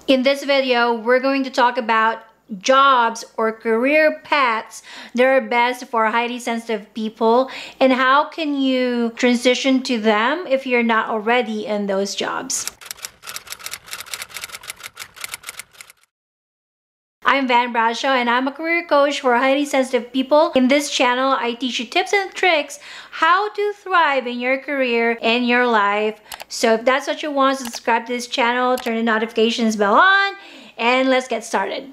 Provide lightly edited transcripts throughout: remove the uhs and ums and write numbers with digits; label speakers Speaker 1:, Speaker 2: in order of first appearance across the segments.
Speaker 1: In this video, we're going to talk about jobs or career paths that are best for highly sensitive people and how can you transition to them if you're not already in those jobs. I'm Bradshaw and I'm a career coach for highly sensitive people. In this channel, I teach you tips and tricks how to thrive in your career and your life. So if that's what you want, subscribe to this channel, turn the notifications bell on, and let's get started.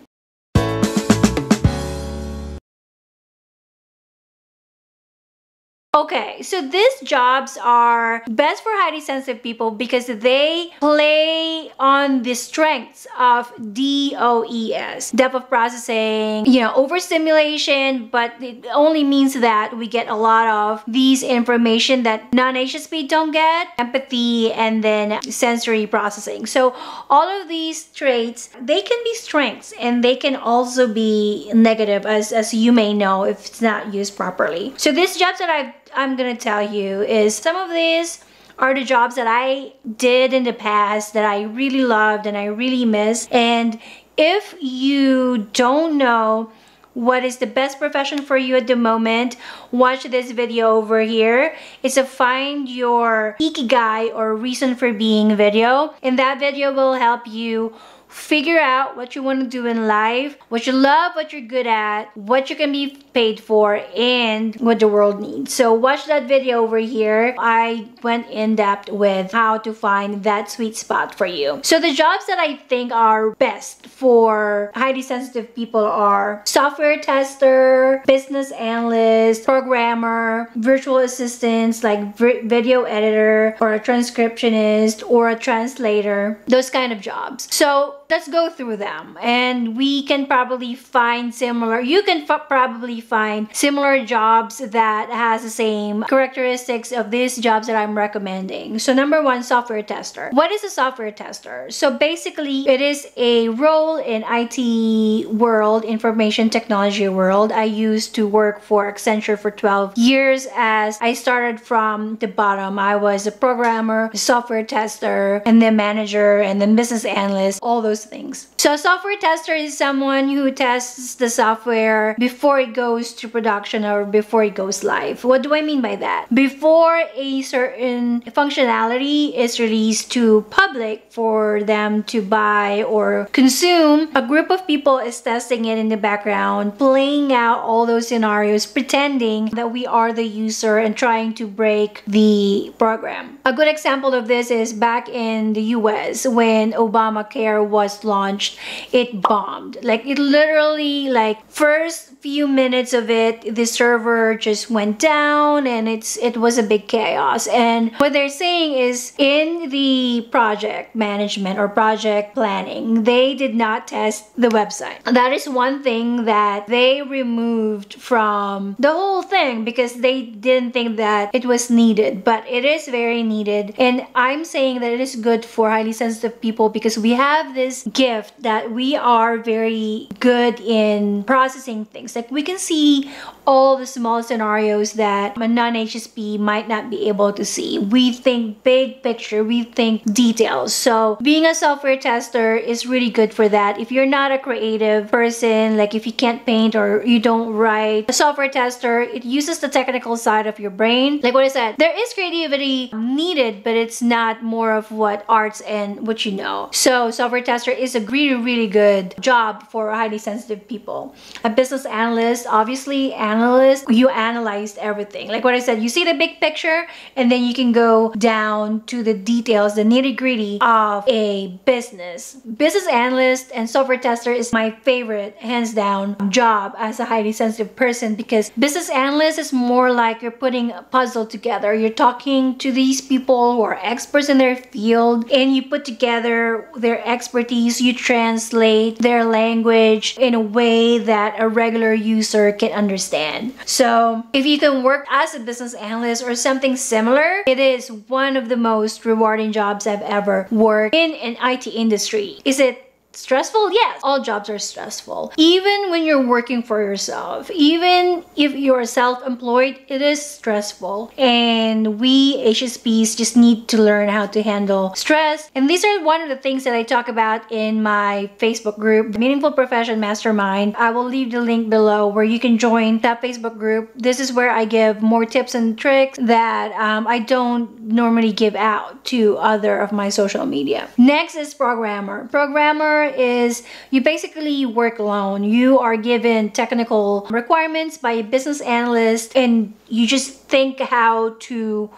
Speaker 1: Okay, so these jobs are best for highly sensitive people because they play on the strengths of DOES, depth of processing, overstimulation, but it only means that we get a lot of these information that non-HSP don't get, empathy, and then sensory processing. So all of these traits, they can be strengths and they can also be negative as you may know if it's not used properly. So these jobs that I'm gonna tell you is some of these are the jobs that I did in the past that I really loved and I really miss. And if you don't know what is the best profession for you at the moment, watch this video over here. It's a find your ikigai or reason for being video. And that video will help you figure out what you want to do in life, what you love, what you're good at, what you can be paid for, and what the world needs. So watch that video over here. I went in depth with how to find that sweet spot for you. So the jobs that I think are best for highly sensitive people are software tester, business analyst, programmer, virtual assistants like video editor, or a transcriptionist, or a translator, those kind of jobs. So let's go through them and we can probably find similar, you can probably find similar jobs that has the same characteristics of these jobs that I'm recommending. So number one, software tester. What is a software tester? So basically it is a role in IT world, information technology world. I used to work for Accenture for 12 years as I started from the bottom. I was a programmer, a software tester, and then manager, and then business analyst, all those things. So a software tester is someone who tests the software before it goes to production or before it goes live. What do I mean by that? Before a certain functionality is released to public for them to buy or consume, a group of people is testing it in the background, playing out all those scenarios, pretending that we are the user and trying to break the program. A good example of this is back in the US when Obamacare was launched. It bombed. Like it literally, like first few minutes of it, the server just went down and it was a big chaos. And what they're saying is in the project management or project planning, they did not test the website. That is one thing that they removed from the whole thing because they didn't think that it was needed, but it is very needed. And I'm saying that it is good for highly sensitive people because we have this gift that we are very good in processing things. Like we can see all the small scenarios that a non-HSP might not be able to see. We think big picture, we think details. So being a software tester is really good for that. If you're not a creative person, like if you can't paint or you don't write, a software tester, it uses the technical side of your brain. Like what I said, there is creativity needed, but it's not more of what arts and what you know. So software tester is a really good job for highly sensitive people. A business analyst, obviously analyst, you analyzed everything. Like what I said, you see the big picture and then you can go down to the details, the nitty-gritty of a business. Business analyst and software tester is my favorite, hands down, job as a highly sensitive person because business analyst is more like you're putting a puzzle together. You're talking to these people who are experts in their field and you put together their expertise, you translate their language in a way that a regular user can understand. So if you can work as a business analyst or something similar, it is one of the most rewarding jobs I've ever worked in an IT industry. Is it stressful? Yes, all jobs are stressful. Even when you're working for yourself, even if you're self-employed, it is stressful. And we HSPs just need to learn how to handle stress. And these are one of the things that I talk about in my Facebook group, Meaningful Profession Mastermind. I will leave the link below where you can join that Facebook group. This is where I give more tips and tricks that I don't normally give out to other of my social media. Next is programmer. Programmer is you basically work alone. You are given technical requirements by a business analyst and you just think how to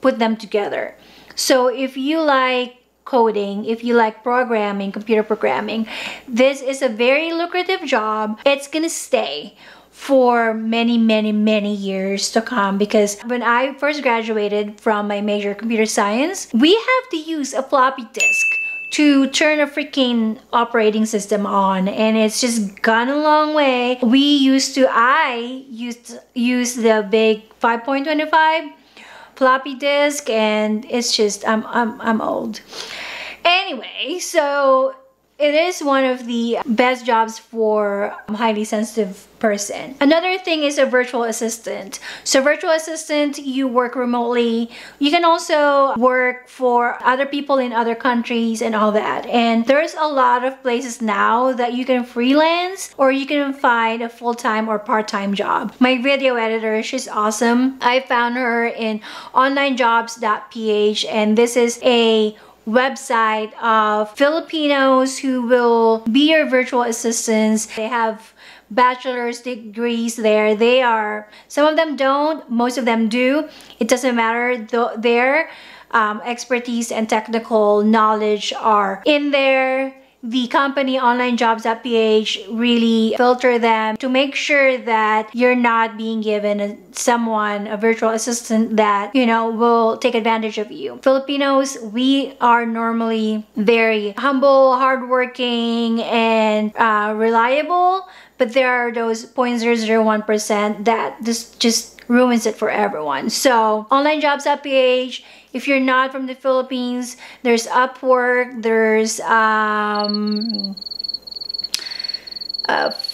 Speaker 1: put them together. So if you like coding, if you like programming, computer programming, this is a very lucrative job. It's gonna stay for many, many, many years to come, because when I first graduated from my major, computer science, we have to use a floppy disk to turn a freaking operating system on, and it's just gone a long way. I used the big 5.25 floppy disk, and it's just I'm old. Anyway, so it is one of the best jobs for a highly sensitive person. Another thing is a virtual assistant. So virtual assistant, you work remotely. You can also work for other people in other countries and all that. And there's a lot of places now that you can freelance or you can find a full-time or part-time job. My video editor, she's awesome. I found her in onlinejobs.ph, and this is a website of Filipinos who will be your virtual assistants. They have bachelor's degrees there. Some of them don't, most of them do. It doesn't matter. Their expertise and technical knowledge are in there. The company onlinejobs.ph really filter them to make sure that you're not being given a virtual assistant that, you know, will take advantage of you. Filipinos, we are normally very humble, hardworking, and reliable, but there are those 0.001% that this just ruins it for everyone. So onlinejobs.ph, if you're not from the Philippines, there's Upwork, there's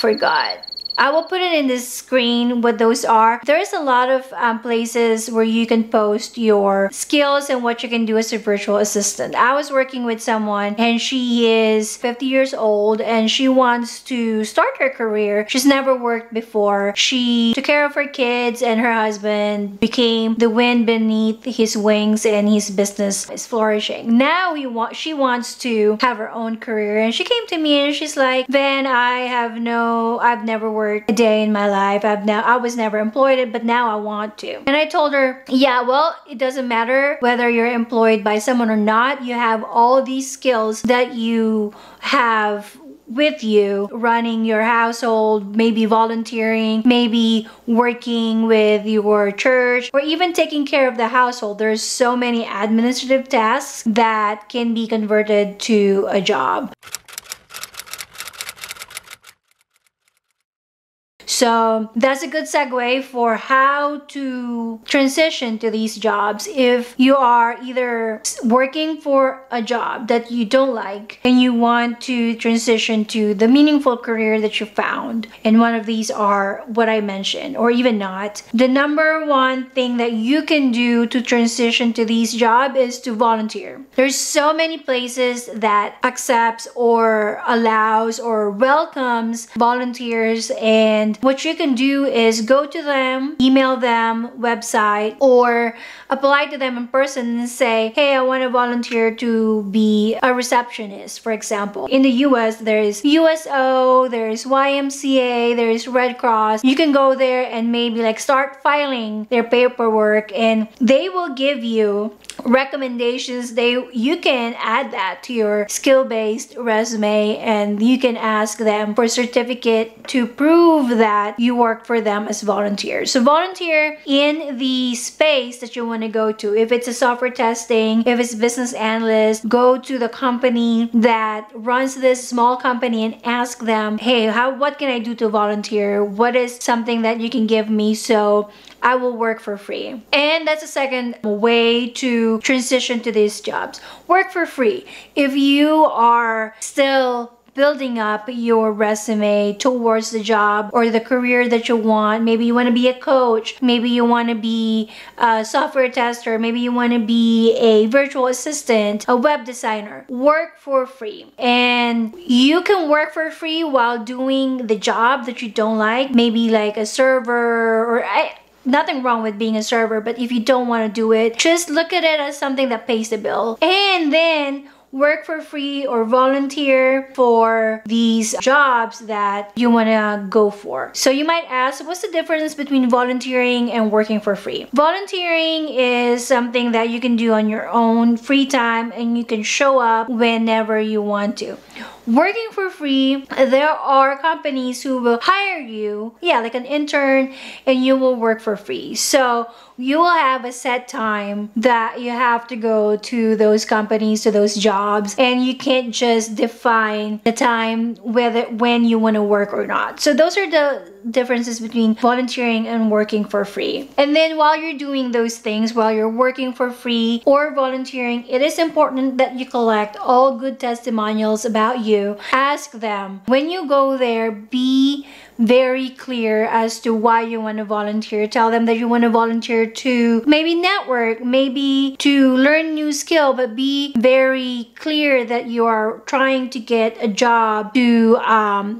Speaker 1: forgot. I will put it in this screen what those are. There's a lot of places where you can post your skills and what you can do as a virtual assistant. I was working with someone and she is 50 years old and she wants to start her career. She's never worked before. She took care of her kids and her husband became the wind beneath his wings and his business is flourishing. Now she wants to have her own career, and she came to me and she's like, "Then I've never worked a day in my life. I was never employed, but now I want to." And I told her, yeah, well, it doesn't matter whether you're employed by someone or not. You have all these skills that you have with you, running your household, maybe volunteering, maybe working with your church, or even taking care of the household. There's so many administrative tasks that can be converted to a job. So that's a good segue for how to transition to these jobs. If you are either working for a job that you don't like and you want to transition to the meaningful career that you found, and one of these are what I mentioned, or even not, the number one thing that you can do to transition to these jobs is to volunteer. There's so many places that accepts or allows or welcomes volunteers, and what you can do is go to them, email them, website, or apply to them in person and say, "Hey, I want to volunteer to be a receptionist," for example. In the US, there's USO, there's YMCA, there's Red Cross. You can go there and maybe like start filing their paperwork, and they will give you recommendations. You can add that to your skill-based resume, and you can ask them for a certificate to prove that you work for them as volunteers. So volunteer in the space that you want to go to. If it's a software testing, if it's business analyst, go to the company that runs this small company and ask them, "Hey, what can I do to volunteer? What is something that you can give me so I will work for free?" And that's a second way to transition to these jobs. Work for free. If you are still building up your resume towards the job or the career that you want. Maybe you want to be a coach, maybe you want to be a software tester, maybe you want to be a virtual assistant, a web designer. Work for free. And you can work for free while doing the job that you don't like, maybe like a server or nothing wrong with being a server, but if you don't want to do it, just look at it as something that pays the bill. And then work for free or volunteer for these jobs that you want to go for. So you might ask, what's the difference between volunteering and working for free? Volunteering is something that you can do on your own free time and you can show up whenever you want to. Working for free, there are companies who will hire you, like an intern, and you will work for free. So you will have a set time that you have to go to those companies, to those jobs, and you can't just define the time when you want to work or not. So those are the differences between volunteering and working for free. And then while you're doing those things, while you're working for free or volunteering, it is important that you collect all good testimonials about you. Ask them. When you go there, be very clear as to why you want to volunteer. Tell them that you want to volunteer to maybe network, maybe to learn new skill, but be very clear that you are trying to get a job to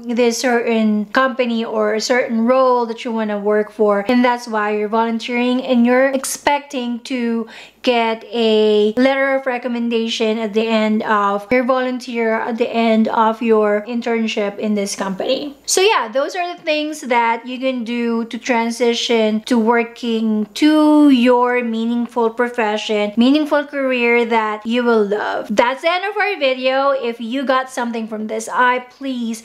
Speaker 1: this certain company or a certain role that you want to work for, and that's why you're volunteering, and you're expecting to get a letter of recommendation at the end of your volunteer, at the end of your internship in this company. So yeah, those are the things that you can do to transition to working to your meaningful profession, meaningful career that you will love. That's the end of our video. If you got something from this, please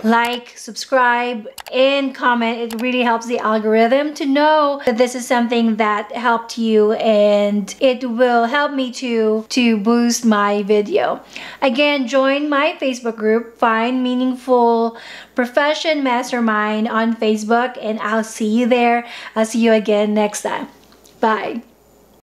Speaker 1: like, subscribe, and comment. It really helps the algorithm to know that this is something that helped you, and it will help me to boost my video. Again, join my Facebook group, Find Meaningful Profession Mastermind on Facebook, and I'll see you there. I'll see you again next time. Bye.